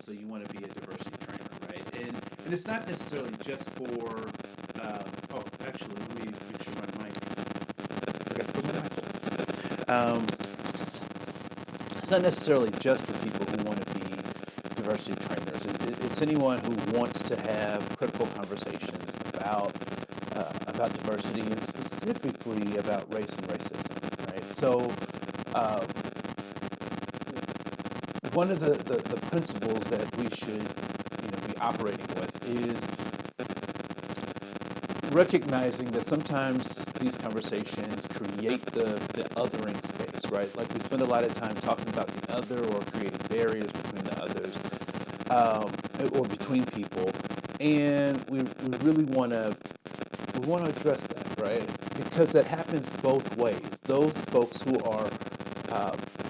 so you want to be a diversity trainer, right? And it's not necessarily just for. Oh, actually, let me make sure my mic. I forgot to put my mic on. It's not necessarily just for people who want to be diversity trainers. It's anyone who wants to have critical conversations about diversity and specifically about race and racism, right? So one of the principles that we should be operating with is recognizing that sometimes these conversations create the othering space, right? Like we spend a lot of time talking about the other or creating barriers between the others or between people, and we really want to address that, right? Because that happens both ways. Those folks who are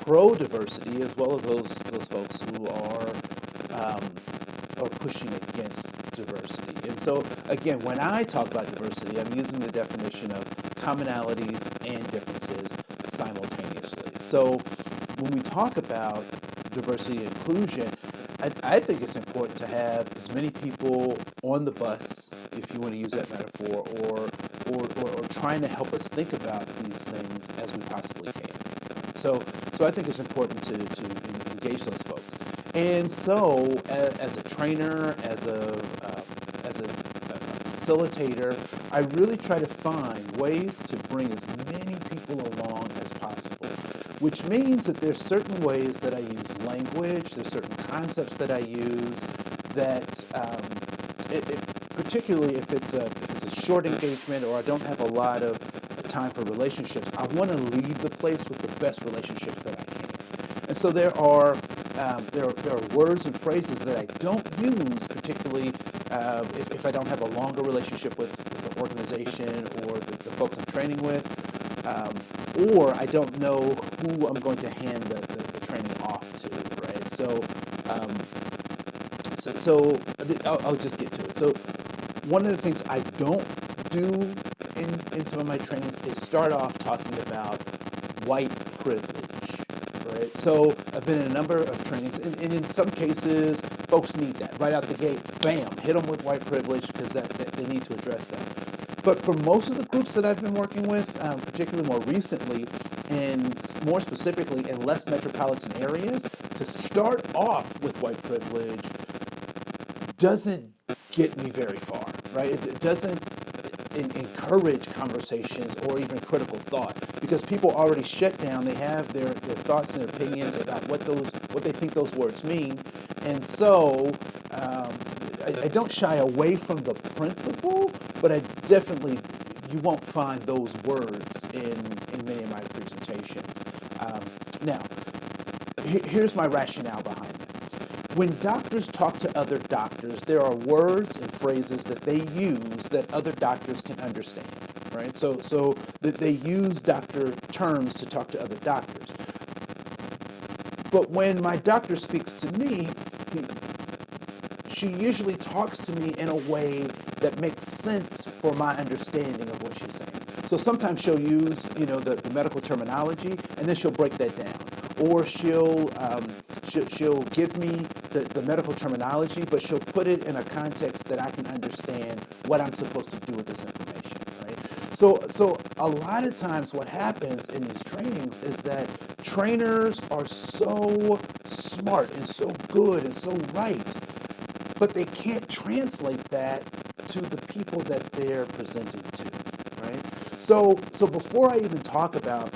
pro-diversity as well as those folks who are pushing against diversity. And so, again, when I talk about diversity, I'm using the definition of commonalities and differences simultaneously. So when we talk about diversity and inclusion, I think it's important to have as many people on the bus, if you want to use that metaphor, or trying to help us think about these things as we possibly can. So I think it's important to engage those folks. And so, as a trainer, as a facilitator, I really try to find ways to bring as many people along as possible, which means that there's certain ways that I use language, there's certain concepts that I use that, particularly if it's a short engagement or I don't have a lot of time for relationships, I want to leave the place with the best relationships that I can. And so there are words and phrases that I don't use, particularly if I don't have a longer relationship with the organization or the folks I'm training with, or I don't know who I'm going to hand the training off to, right? So I'll just get to it. So one of the things I don't do in some of my trainings is start off talking about white privilege. Right? So I've been in a number of trainings, and in some cases, folks need that. Right out the gate, bam, hit them with white privilege because that they need to address that. But for most of the groups that I've been working with, particularly more recently, and more specifically in less metropolitan areas, to start off with white privilege doesn't get me very far, right? It doesn't encourage conversations or even critical thought because people already shut down. They have their thoughts and opinions about what they think those words mean, and so I don't shy away from the principle, but I definitely you won't find those words in many of my presentations. Now, here's my rationale behind it. When doctors talk to other doctors, there are words and phrases that they use that other doctors can understand, right? So that they use doctor terms to talk to other doctors. But when my doctor speaks to me, she usually talks to me in a way that makes sense for my understanding of what she's saying. So sometimes she'll use, the medical terminology, and then she'll break that down. Or she'll give me the medical terminology, but she'll put it in a context that I can understand what I'm supposed to do with this information, right? So a lot of times what happens in these trainings is that trainers are so smart and so good and so right, but they can't translate that to the people that they're presenting to, right? So before I even talk about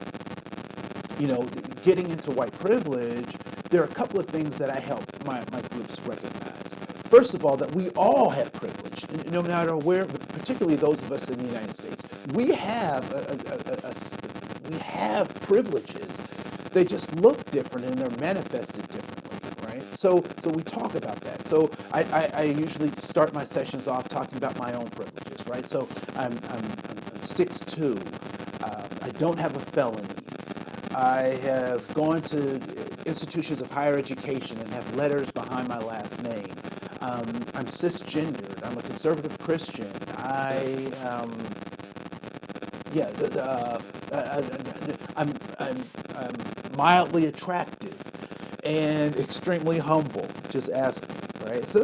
getting into white privilege, there are a couple of things that I help my groups recognize. First of all, that we all have privilege, no matter where, particularly those of us in the United States. We have we have privileges. They just look different and they're manifested differently, right? So we talk about that. So I usually start my sessions off talking about my own privileges, right? So I'm 6'2". I don't have a felony. I have gone to institutions of higher education and have letters behind my last name. I'm cisgendered. I'm a conservative Christian. I'm mildly attractive. and extremely humble. Just ask me, right? So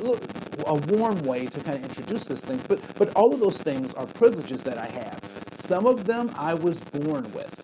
look, a warm way to kind of introduce this thing. But all of those things are privileges that I have. Some of them I was born with.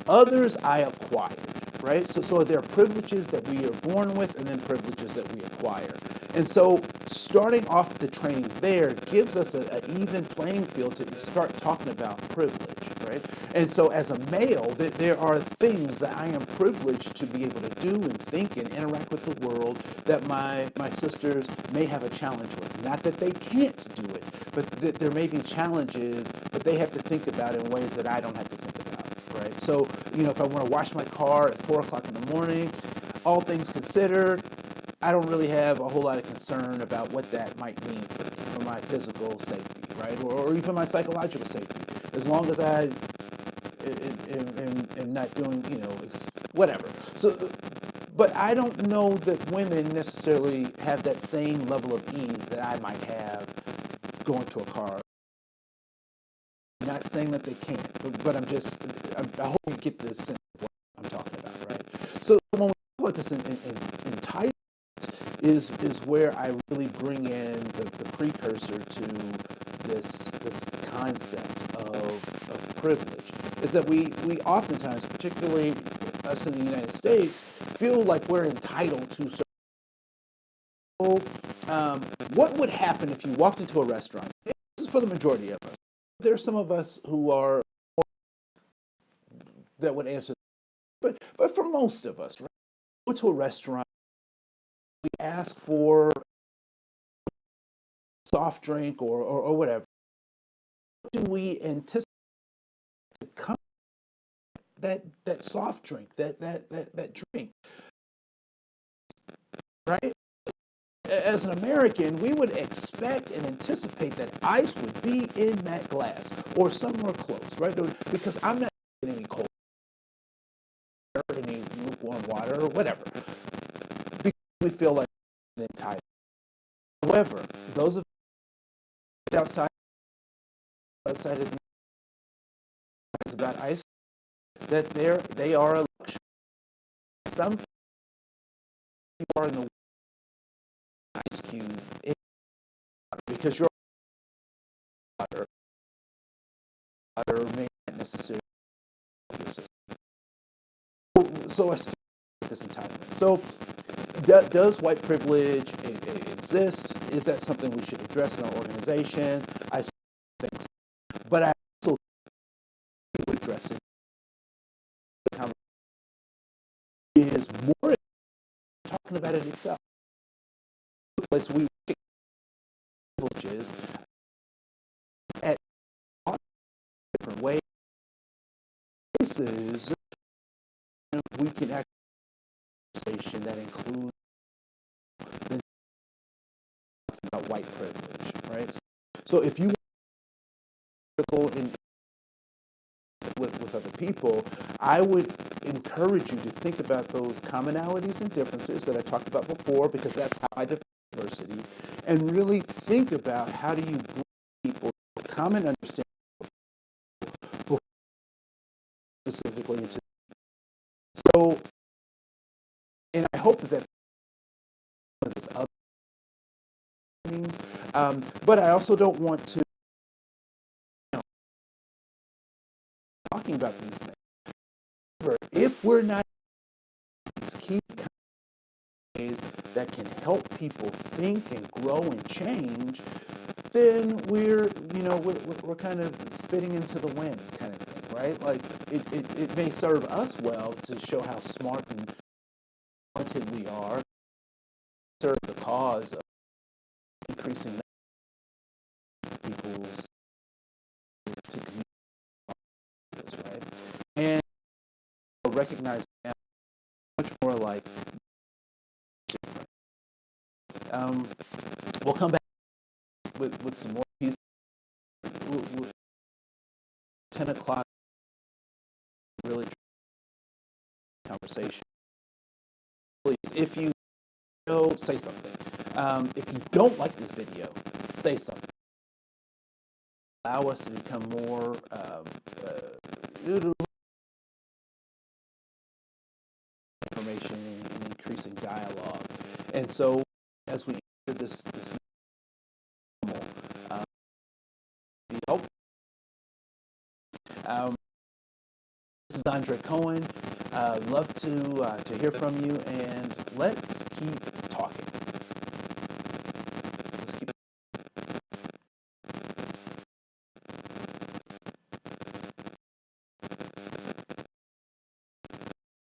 Others I acquired, right? So there are privileges that we are born with and then privileges that we acquire. And so starting off the training there gives us an even playing field to start talking about privilege, right? And so as a male, there are things that I am privileged to be able to do and think and interact with the world that my sisters may have a challenge with. Not that they can't do it, but that there may be challenges that they have to think about in ways that I don't have to think about, right? So, if I want to wash my car at 4 o'clock in the morning, all things considered, I don't really have a whole lot of concern about what that might mean for my physical safety, right? Or even my psychological safety. As long as I am not doing, whatever. So, but I don't know that women necessarily have that same level of ease that I might have going to a car. I'm not saying that they can't, but I hope you get this sense of what I'm talking about, right? So when we talk about this entitlement is where I really bring in the precursor to this concept of privilege, is that we oftentimes, particularly us in the United States, feel like we're entitled to certain. What would happen if you walked into a restaurant? This is for the majority of us. There are some of us who are that would answer, but for most of us, right? Go to a restaurant, we ask for soft drink or whatever. What do we anticipate to come that soft drink, that drink, right? As an American, we would expect and anticipate that ice would be in that glass or somewhere close, right? Because I'm not getting any cold water, any lukewarm water, or whatever. Because we feel like entitled. However, those of us outside of the about ice, that they are a luxury. Some people are in the ice cube because your water may not necessarily your system. So I start with this entitlement. So does white privilege exist? Is that something we should address in our organizations? I think so. But I also think address it is more talking about it itself. The place we privileges at different ways we can actually conversation that includes about white privilege, right? So if you go in with other people, I would encourage you to think about those commonalities and differences that I talked about before, because that's how I define diversity, and really think about how do you bring people to a common understanding specifically into. So, and I hope that this other things, but I also don't want to talking about these things. If we're not these key ways that can help people think and grow and change, then we're kind of spitting into the wind kind of thing, right? Like it may serve us well to show how smart and talented we are, serve the cause of increasing people's to community, right? And recognize much more like different. We'll come back with some more pieces. 10 o'clock, really conversation. Please, if you know, say something. If you don't like this video, say something. Allow us to become more information dialogue. And so as we enter this normal, be helpful. This is Andre Koen. Love to hear from you, and let's keep talking.